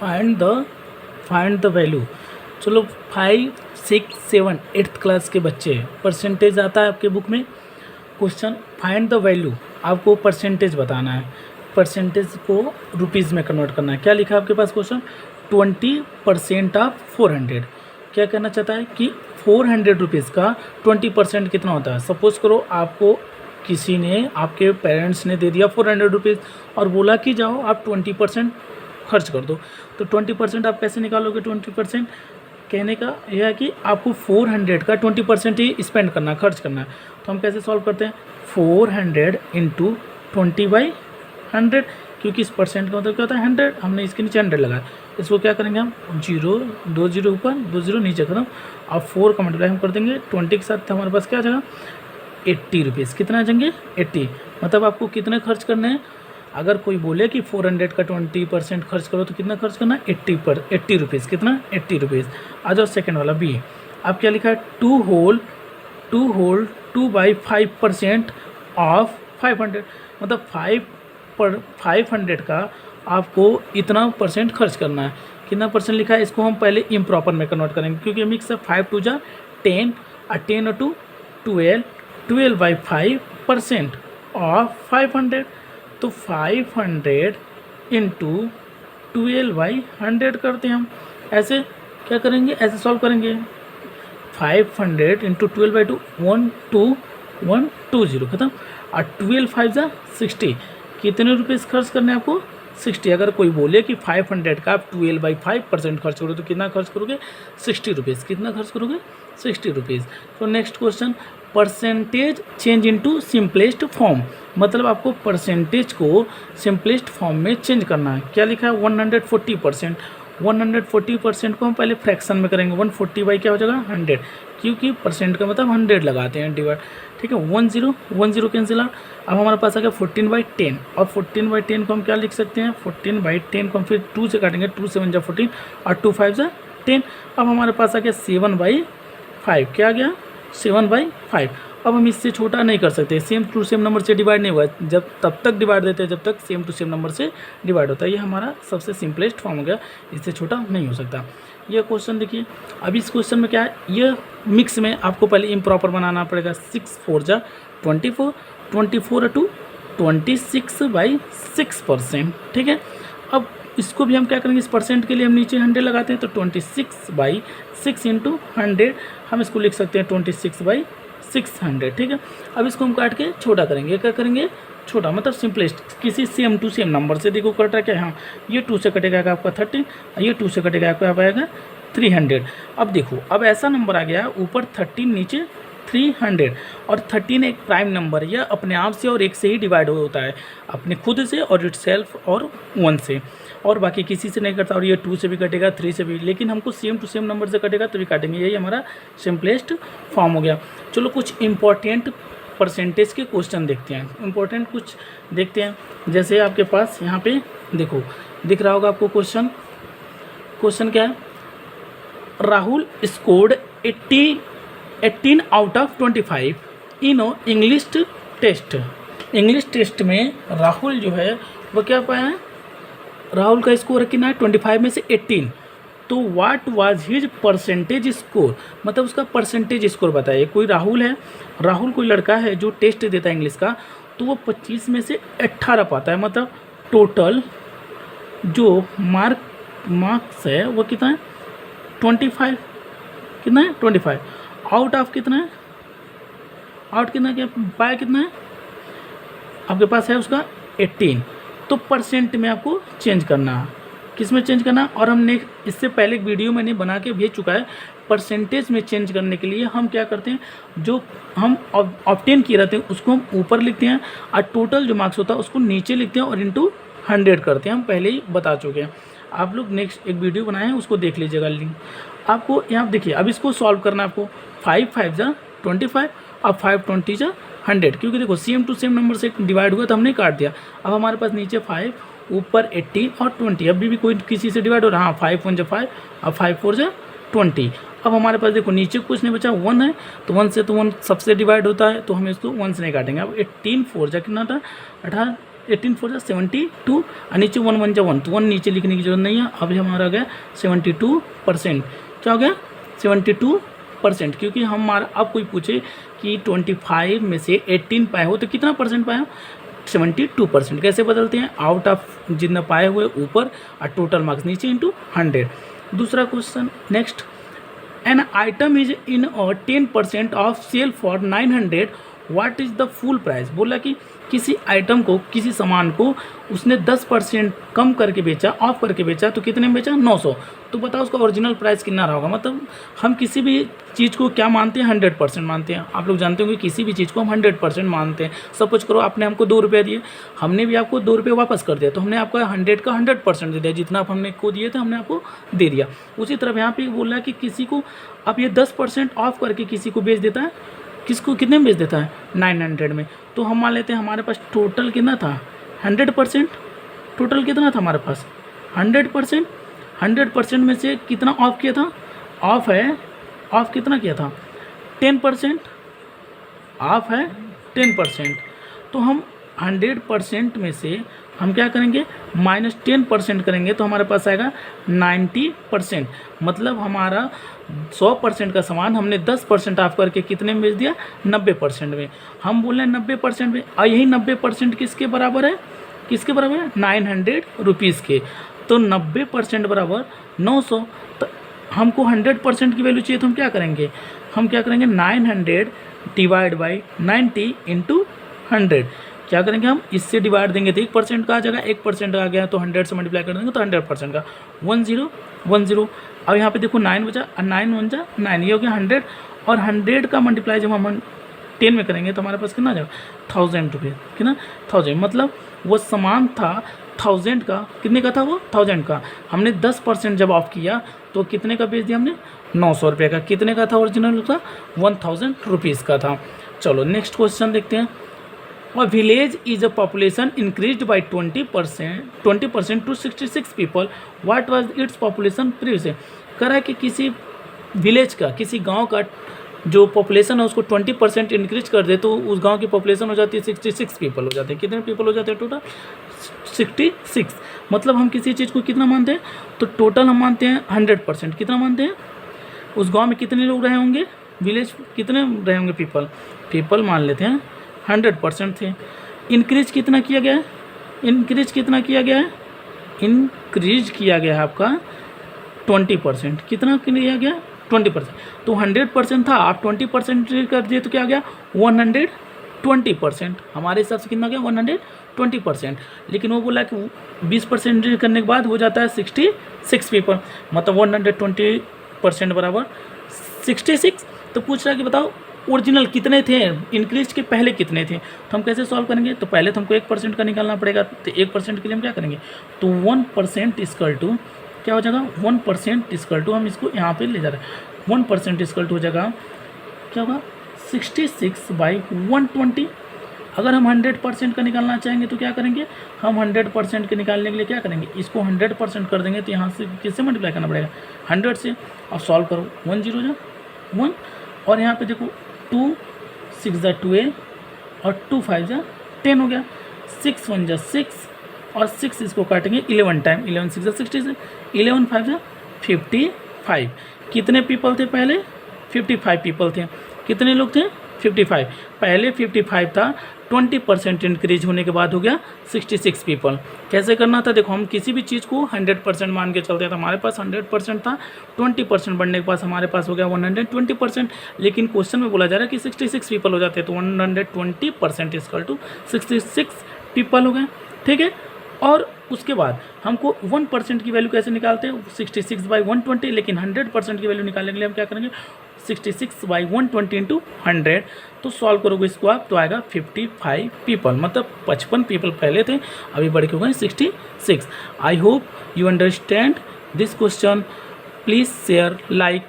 Find the value. चलो 5, 6, 7, 8th class के बच्चे, परसेंटेज आता है आपके बुक में क्वेश्चन, फाइंड द वैल्यू, आपको परसेंटेज बताना है, परसेंटेज को रुपीज़ में कन्वर्ट करना है। क्या लिखा है आपके पास क्वेश्चन, 20% ऑफ 400। क्या कहना चाहता है कि 400 रुपीज़ का 20% कितना होता है। सपोज करो आपको किसी ने, आपके पेरेंट्स ने दे दिया 400 रुपीज़ और बोला कि जाओ आप 20% खर्च कर दो, तो 20% आप कैसे निकालोगे। 20% कहने का यह है कि आपको 400 का 20% ही स्पेंड करना है, खर्च करना है। तो हम कैसे सॉल्व करते हैं, 400 इंटू 20/100, क्योंकि इस परसेंट का मतलब क्या होता है 100, हमने इसके नीचे 100 लगाया। इसको क्या करेंगे हम, 0, 2 0 ऊपर, 2 0 नीचे खत्म, और 4 का मल्टीप्लाई हम कर देंगे 20 के साथ, हमारे पास क्या आ जाएगा 80 रुपीज़। कितना आ जाएंगे 80, मतलब आपको कितने खर्च करने हैं। अगर कोई बोले कि 400 का 20% खर्च करो तो कितना खर्च करना है, 80 रुपीज़। कितना, 80 रुपीज़। आ जाओ सेकेंड वाला बी, आप क्या लिखा है, 2/5% ऑफ 500, मतलब 500 का आपको इतना परसेंट खर्च करना है। कितना परसेंट लिखा है, इसको हम पहले इम्प्रॉपर में कन्वर्ट करेंगे, क्योंकि मिक्स है 5 2 जा 10 और 10 और 2 12, 12/5% ऑफ 500। तो 500 इंटू 12/100 करते हैं हम। ऐसे क्या करेंगे, ऐसे सॉल्व करेंगे, 500 इंटू 12/2 12120 खत्म, और 12 5 जा 60। कितने रुपीज़ खर्च करने हैं आपको, 60। अगर कोई बोले कि 500 का आप 12/5% खर्च करो तो कितना खर्च करोगे, 60 रुपीज़। कितना खर्च करोगे, 60 रुपीज़। तो next question, percentage change into simplest form, मतलब आपको परसेंटेज को सिंपलेस्ट फॉर्म में चेंज करना है। क्या लिखा है, 140%। 140% को हम पहले फ्रैक्शन में करेंगे, 140 बाई क्या हो जाएगा 100, क्योंकि परसेंट का मतलब 100 लगाते हैं डिवाइड, ठीक है। 10 10 कैंसिल आउट। अब हमारे पास आ गया 14/10, और 14/10 को हम क्या लिख सकते हैं, 14/10 को हम फिर 2 से काटेंगे, 2 7 जा 14 और 2 5 जा 10। अब हमारे पास आ गया 7/5, क्या आ गया 7/5। अब हम इससे छोटा नहीं कर सकते, सेम टू सेम नंबर से डिवाइड नहीं हुआ, जब तब तक डिवाइड देते हैं जब तक सेम टू सेम नंबर से डिवाइड होता है। ये हमारा सबसे सिंपलेस्ट फॉर्म हो गया, इससे छोटा नहीं हो सकता। ये क्वेश्चन देखिए, अब इस क्वेश्चन में क्या है, ये मिक्स में आपको पहले इम्प्रॉपर बनाना पड़ेगा। 6 4 जा 24, 24 टू 26/6%, ठीक है। अब इसको भी हम क्या करेंगे, इस परसेंट के लिए हम नीचे 100 लगाते हैं, तो 26/6 इंटू 100, हम इसको लिख सकते हैं 26/600, ठीक है। अब इसको हम काट के छोटा करेंगे, क्या करेंगे छोटा, मतलब सिंपलेस्ट, किसी सेम टू सेम नंबर से देखो कट रहा है क्या, हाँ ये 2 से कटेगा आपका 30, ये 2 से कटेगा आपका आएगा 300। अब देखो, अब ऐसा नंबर आ गया ऊपर 13 नीचे 300, और 13 एक प्राइम नंबर, यह अपने आप से और एक से ही डिवाइड होता है, अपने खुद से और इटसेल्फ और 1 से, और बाकी किसी से नहीं करता। और ये 2 से भी कटेगा, 3 से भी, लेकिन हमको सेम टू सेम नंबर से कटेगा तभी काटेंगे। यही हमारा सिंपलेस्ट फॉर्म हो गया। चलो कुछ इंपॉर्टेंट परसेंटेज के क्वेश्चन देखते हैं, इंपॉर्टेंट कुछ देखते हैं। जैसे आपके पास यहाँ पे देखो दिख रहा होगा आपको क्वेश्चन क्या है, Rahul scored 18 out of 25 in English test. English test में राहुल जो है वह क्या पाया है, राहुल का स्कोर कितना है 25 में से 18, तो what was his percentage score, मतलब उसका परसेंटेज स्कोर बताइए। कोई राहुल है, राहुल कोई लड़का है जो टेस्ट देता है इंग्लिश का, तो वो 25 में से 18 पाता है, मतलब टोटल जो मार्क्स है वो कितना है 25, कितना है 25, आउट ऑफ कितना है, आउट कितना क्या पाया, कितना है आपके पास है उसका 18, तो परसेंट में आपको चेंज करना है, किस में चेंज करना। और हमने इससे पहले एक वीडियो मैंने बना के भेज चुका है, परसेंटेज में चेंज करने के लिए हम क्या करते हैं, जो हम ऑब्टेन किए रहते हैं उसको हम ऊपर लिखते हैं, और टोटल जो मार्क्स होता है उसको नीचे लिखते हैं और इंटू 100 करते हैं, हम पहले ही बता चुके हैं। आप लोग नेक्स्ट एक वीडियो बनाए हैं उसको देख लीजिएगा, लिंक आपको यहाँ देखिए। अब इसको सॉल्व करना है आपको, 5 5 जा 25 और 5 20 जा 100, क्योंकि देखो सेम टू सेम नंबर से डिवाइड हुआ तो हमने काट दिया। अब हमारे पास नीचे 5 ऊपर 18 और 20, अभी भी कोई किसी से डिवाइड हो रहा है, हाँ 5 1 जा 5 और 5 4 जा 20। अब हमारे पास देखो नीचे कुछ नहीं बचा, 1 है, तो 1 से तो 1 सबसे डिवाइड होता है, तो हम इसको 1 से नहीं काटेंगे। अब 18 4 जा कितना था 18 4 72 और नीचे 1 1 1, तो 1 नीचे लिखने की जरूरत नहीं है। अब हमारा गया 72%। क्या हो गया 72%, क्योंकि हमारा अब कोई पूछे कि 25 में से 18 पाए हो तो कितना परसेंट पाए हो, 72%। कैसे बदलते हैं, आउट ऑफ जितना पाए हुए ऊपर और टोटल मार्क्स नीचे इंटू 100। दूसरा question next, an item is in 10% off sale for 900, what is the full price. बोला कि किसी आइटम को, किसी सामान को उसने 10% कम करके बेचा, ऑफ करके बेचा, तो कितने में बेचा 900। तो बताओ उसका ओरिजिनल प्राइस कितना रहा होगा। मतलब हम किसी भी चीज़ को क्या मानते हैं, 100% मानते हैं। आप लोग जानते होंगे किसी भी चीज़ को हम 100% मानते हैं। सपोज करो आपने हमको 2 रुपये दिए, हमने भी आपको 2 रुपये वापस कर दिया, तो हमने आपका 100 का 100% दे दिया। जितना आप हमने को दिए थे हमने आपको दे दिया। उसी तरह यहाँ पे बोल रहा है कि किसी को अब ये 10% ऑफ करके किसी को बेच देता है, किसको कितने में बेच देता है 900 में। तो हम मान लेते हैं हमारे पास टोटल कितना था 100%। टोटल कितना था हमारे पास 100%। 100% में से कितना ऑफ किया था, ऑफ है, ऑफ कितना किया था 10%, ऑफ है 10%। तो हम 100% में से हम क्या करेंगे -10% करेंगे, तो हमारे पास आएगा 90%। मतलब हमारा 100% का सामान हमने 10% ऑफ करके कितने में बेच दिया 90% में। हम बोल रहे हैं 90% में, और यही 90% किसके बराबर है, किसके बराबर है 900 रुपीज़ के। तो 90% बराबर 900। तो हमको 100% की वैल्यू चाहिए, तो हम क्या करेंगे, हम क्या करेंगे 900 डिवाइड बाई 90 इंटू 100। क्या करेंगे हम इससे डिवाइड देंगे तो 1% का आ जाएगा, 1% आ गया तो 100 से मल्टीप्लाई कर देंगे तो 100% का 1010। अब यहाँ पे देखो 9 बचा, 9 1 जा 9, ये हो गया 100। और 100 का मल्टीप्लाई जब हम 10 में करेंगे तो हमारे पास कितना आ जाएगा 1000 रुपये, कितना 1000। मतलब वो सामान था 1000 का, कितने का था वो 1000 का। हमने 10% जब ऑफ किया तो कितने का बेच दिया हमने 900 रुपये का। कितने का था ओरिजिनल था 1000 रुपीज़ का था। चलो नेक्स्ट क्वेश्चन देखते हैं। A village is a population increased by 20% to 66 people. What was its population previously? कह रहा है कि किसी विलेज का, किसी गांव का जो पॉपुलेशन है उसको 20% इंक्रीज कर दे तो उस गांव की पॉपुलेशन हो जाती है 66 पीपल हो जाते हैं। कितने पीपल हो जाते हैं टोटल 66। मतलब हम किसी चीज़ को कितना मानते हैं, तो टोटल हम मानते हैं 100%। कितना मानते हैं, उस गाँव में कितने लोग रहे होंगे, विलेज कितने रहे होंगे पीपल मान लेते हैं 100% थे। इंक्रीज कितना किया गया है, इंक्रीज कितना किया गया है, इंक्रीज किया गया है आपका 20%। कितना किया गया 20%। तो 100% था, आप 20% कर दिए तो क्या आ गया 120%। हमारे हिसाब से कितना गया 120%। लेकिन वो बोला कि 20% करने के बाद हो जाता है 66 पीपल। मतलब 120% बराबर 66। तो पूछ रहा है कि बताओ ओरिजिनल कितने थे, इंक्रीज के पहले कितने थे। तो हम कैसे सॉल्व करेंगे, तो पहले तो हमको 1% का निकालना पड़ेगा। तो 1% के लिए हम क्या करेंगे, तो 1% इक्वल टू क्या हो जाएगा 1% इक्वल टू, हम इसको यहाँ पे ले जा रहे हैं 1% इक्वल टू हो जाएगा क्या होगा 66/120। अगर हम 100% का निकालना चाहेंगे तो क्या करेंगे, हम 100% के निकालने के लिए क्या करेंगे, इसको 100% कर देंगे। तो यहाँ से किससे मल्टीप्लाई करना पड़ेगा 100 से। अब सॉल्व करो 1 0 जा 1, और यहाँ पे देखो 2 6 जा 12 और 2 5 जा 10 हो गया। 6 1 जा 6 और 6 इसको काटेंगे 11 टाइम, 11 6 जा 60 से 11 5 जा 55। कितने पीपल थे पहले 55 पीपल थे। कितने लोग थे 55। पहले 55 था, 20% इंक्रीज होने के बाद हो गया 66 पीपल। कैसे करना था, देखो हम किसी भी चीज़ को 100% मान के चलते थे। हमारे पास 100% था, 20% बढ़ने के पास हमारे पास हो गया 120%। लेकिन क्वेश्चन में बोला जा रहा है कि 66 पीपल हो जाते हैं, तो 120% इक्वल टू 66 पीपल हो गए। ठीक है। और उसके बाद हमको 1% की वैल्यू कैसे निकालते हैं 66/120। लेकिन 100% की वैल्यू निकालने के लिए हम क्या करेंगे 66/120 इंटू 100। तो सॉल्व करोगे इसको आप तो आएगा 55 पीपल। मतलब 55 पीपल पहले थे, अभी बढ़ के हो गए 66। I hope you understand this question. Please share, like